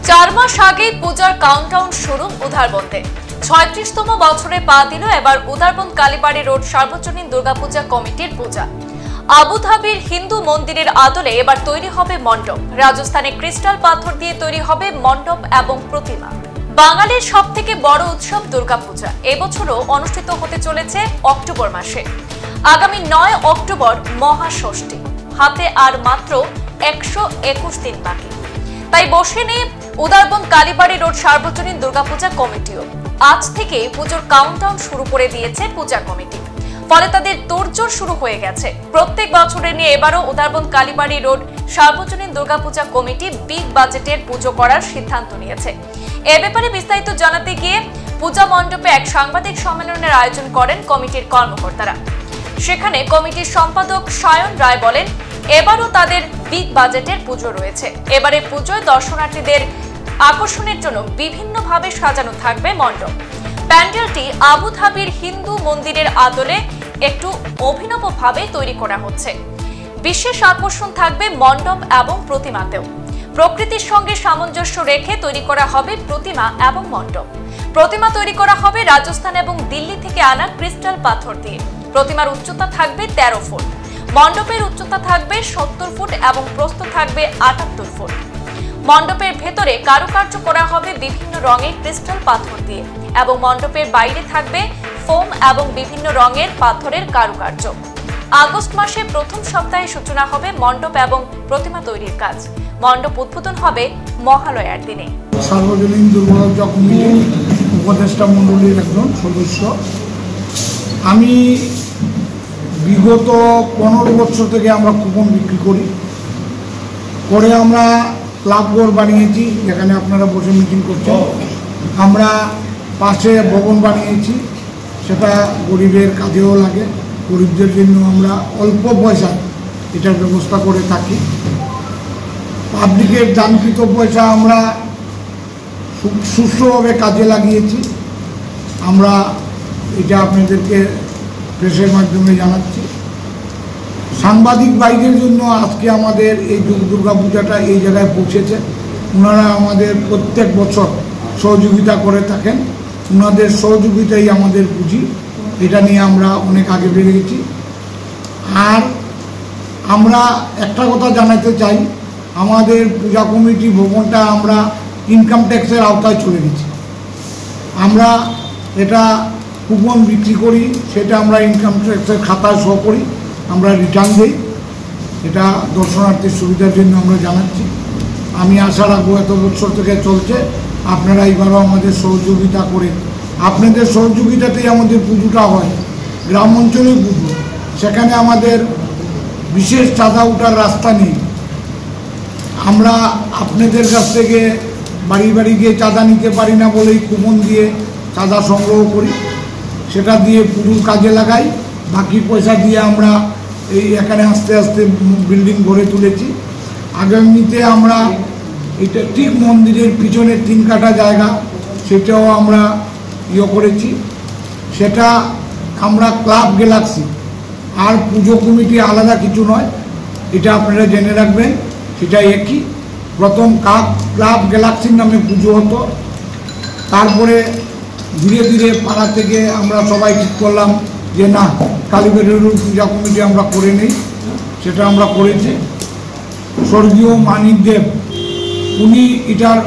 4 মাস আগে পূজার কাউন্টডাউন শুরু উধারবন্দে 36তম বছরে পা দিল এবার উধারবন্দ কালীবাড়ি রোড সার্বজনীন দুর্গাপূজা কমিটির পূজা। আবুধাবির হিন্দু মন্দিরের আদলে এবার তৈরি হবে মণ্ডপ। রাজস্থানে ক্রিস্টাল পাথর দিয়ে তৈরি হবে মণ্ডপ এবং প্রতিমা। বাঙালির সবথেকে বড় উৎসব দুর্গাপূজা এবছরও অনুষ্ঠিত হতে চলেছে অক্টোবর মাসে। আগামী 9 অক্টোবর মহাষষ্ঠী, হাতে আর মাত্র 121 দিন বাকি। তাই বসে নেই উধারবন্দ কালীবাড়ি রোড সার্বজনীন দুর্গাপূজা কমিটিও। আজ থেকে পুজোর কাউন্টডাউন শুরু করে দিয়েছে পূজা কমিটি, ফলে তাদের তোড়জোড় শুরু হয়ে গেছে। প্রত্যেক বছরের নিয়ে এবারও উধারবন্দ কালীবাড়ি রোড সার্বজনীন দুর্গাপূজা কমিটি বিগ বাজেটের পুজো করার সিদ্ধান্ত নিয়েছে। এ ব্যাপারে বিস্তারিত জানাতে গিয়ে পূজা মণ্ডপে এক সাংবাদিক সম্মেলনের আয়োজন করেন কমিটির কর্মকর্তারা। সেখানে কমিটির সম্পাদক সায়ন রায় বলেন, এবারও তাদের বিগ বাজেটের পুজো রয়েছে। এবারে পুজোয় দর্শনার্থীদের আকর্ষণের জন্য বিভিন্নভাবে সাজানো থাকবে মণ্ডপ। প্যান্ডেলটি আবুধাবির হিন্দু মন্দিরের আদলে একটু অভিনবভাবে তৈরি করা হচ্ছে। বিশেষ আকর্ষণ থাকবে মণ্ডপ এবং প্রতিমাতেও। প্রকৃতির সঙ্গে সামঞ্জস্য রেখে তৈরি করা হবে প্রতিমা এবং মণ্ডপ। প্রতিমা তৈরি করা হবে রাজস্থান এবং দিল্লি থেকে আনা ক্রিস্টাল পাথর দিয়ে। প্রতিমার উচ্চতা থাকবে 13 ফুট, মণ্ডপের উচ্চতা থাকবে 70 ফুট এবং প্রস্থ থাকবে 78 ফুট। মণ্ডপের ভেতরে কারুকার্য করা হবে বিভিন্ন রঙের ক্রিস্টাল পাথর দিয়ে এবং মণ্ডপের বাইরে থাকবে ফোম এবং বিভিন্ন রঙের পাথরের কারুকার্য। আগস্ট মাসে প্রথম সপ্তাহে সূচনা হবে মণ্ডপ এবং প্রতিমা তৈরির কাজ। মণ্ডপ উদ্বোধন হবে মহালয়ার দিনে। সার্বজনীন দুর্গাপূজা কমিটির উপদেষ্টা মণ্ডলীর একজন সদস্য। আমি বিগত 15 বছর থেকে আমরা কুপন বিক্রি করে আমরা ক্লাব ঘর বানিয়েছি, যেখানে আপনারা বসে মিটিং করছেন। আমরা পাশে ভবন বানিয়েছি, সেটা গরিবের কাজেও লাগে। গরিবদের জন্য আমরা অল্প পয়সায় এটার ব্যবস্থা করে থাকি। পাবলিকের দানকৃত পয়সা আমরা সুষ্ঠুভাবে কাজে লাগিয়েছি। আমরা এটা আপনাদেরকে প্রেসের মাধ্যমে জানাচ্ছি। সাংবাদিক ভাইদের জন্য আজকে আমাদের এই দুর্গাপূজাটা এই জায়গায় পৌঁছেছে। ওনারা আমাদের প্রত্যেক বছর সহযোগিতা করে থাকেন। ওনাদের সহযোগিতাই আমাদের পুঁজি। এটা নিয়ে আমরা অনেক আগে বেড়ে গেছি। আর আমরা একটা কথা জানাতে চাই, আমাদের পূজা কমিটি ভবনটা আমরা ইনকাম ট্যাক্সের আওতায় চলে গেছি। আমরা এটা কুপন বিক্রি করি, সেটা আমরা ইনকাম ট্যাক্সের খাতায় শো করি, আমরা রিটার্ন দিই। এটা দর্শনার্থীর সুবিধার জন্য আমরা জানাচ্ছি। আমি আশা রাখবো এত বছর থেকে চলছে, আপনারা এবারও আমাদের সহযোগিতা করে, আপনাদের সহযোগিতাতেই আমাদের পুজোটা হয়। গ্রাম অঞ্চলের পুজো, সেখানে আমাদের বিশেষ চাঁদা ওঠার রাস্তা নেই। আমরা আপনাদের কাছ থেকে বাড়ি বাড়ি গিয়ে চাঁদা নিতে পারি না বলেই কুপন দিয়ে চাঁদা সংগ্রহ করি, সেটা দিয়ে পুজোর কাজে লাগাই। বাকি পয়সা দিয়ে আমরা এই এখানে আস্তে আস্তে বিল্ডিং গড়ে তুলেছি। আগামীতে আমরা এটা ঠিক মন্দিরের পিছনে 3 কাঠা জায়গা, সেটাও আমরা করেছি। সেটা আমরা ক্লাব গ্যালাক্সি, আর পুজো কমিটি আলাদা কিছু নয়, এটা আপনারা জেনে রাখবেন। সেটা একই। প্রথম ক্লাব গ্যালাক্সির নামে পুজো হতো, তারপরে ধীরে ধীরে পাড়া থেকে আমরা সবাই ঠিক করলাম যে না, কালীবাড়ি রোড পূজা কমিটি আমরা করে নিই। সেটা আমরা করেছি। স্বর্গীয় মানিক দেব, উনি এটার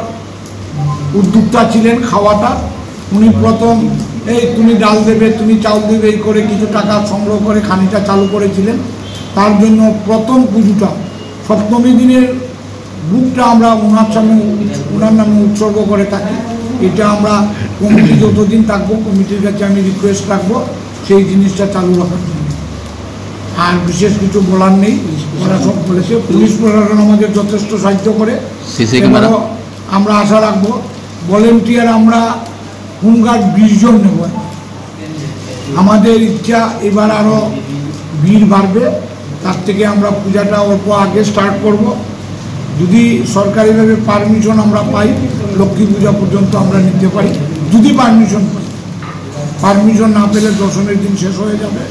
উদ্যোক্তা ছিলেন খাওয়াটা। উনি প্রথম তুমি ডাল দেবে, তুমি চাউল দেবে, এই করে কিছু টাকা সংগ্রহ করে খানিটা চালু করেছিলেন। তার জন্য প্রথম পুজোটা সপ্তমী দিনের বুকটা আমরা ওনার নামে উৎসর্গ করে থাকি। এটা আমরা কমিটি যতদিন থাকবো, কমিটির কাছে আমি রিকোয়েস্ট রাখবো সেই জিনিসটা চালু রাখার জন্য। আর বিশেষ কিছু বলার নেই, ওরা সব বলেছে। পুলিশ প্রশাসন আমাদের যথেষ্ট সাহায্য করে। আমরা আশা রাখবো ভলেন্টিয়ার আমরা হোমগার্ড 20 জন নেব। আমাদের ইচ্ছা এবার আরও ভিড় বাড়বে, তার থেকে আমরা পূজাটা অল্প আগে স্টার্ট করব। যদি সরকারিভাবে পারমিশন আমরা পাই, লক্ষ্মী পূজা পর্যন্ত আমরা নিতে পারি, যদি পারমিশন পাই। পারমিশন না পেলে দর্শনের দিন শেষ হয়ে যাবে।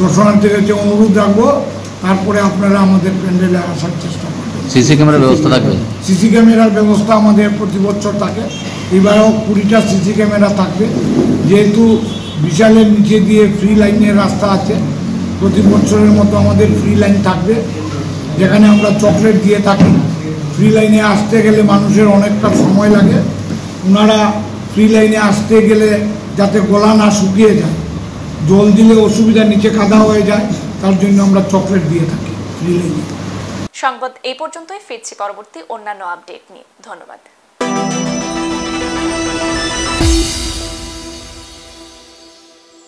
দর্শনার্থীর কাছে অনুরোধ রাখবো, তারপরে আপনারা আমাদের প্যান্ডেলে আসার চেষ্টা করবেন। সিসি ক্যামেরার ব্যবস্থা থাকবে? সিসি ক্যামেরার ব্যবস্থা আমাদের প্রতি বছর থাকে, এবারেও 20টা সিসি ক্যামেরা থাকবে। যেহেতু বিশালের নিচে দিয়ে ফ্রি লাইনের রাস্তা আছে, প্রতি বছরের মতো আমাদের ফ্রি লাইন থাকবে, যেখানে আমরা চকলেট দিয়ে থাকি। ফ্রি লাইনে আসতে গেলে মানুষের অনেকটা সময় লাগে, ওনারা ফ্রি লাইনে আসতে গেলে যাতে গলা না শুকিয়ে যায়, জল দিলে অসুবিধা, নিচে কাদা হয়ে যায়, তার জন্য আমরা চকলেট দিয়ে থাকি ফ্রি লাইনে। সংবাদ এই পর্যন্তই, ফিরছি পরবর্তী অন্যান্য আপডেট নিয়ে। ধন্যবাদ।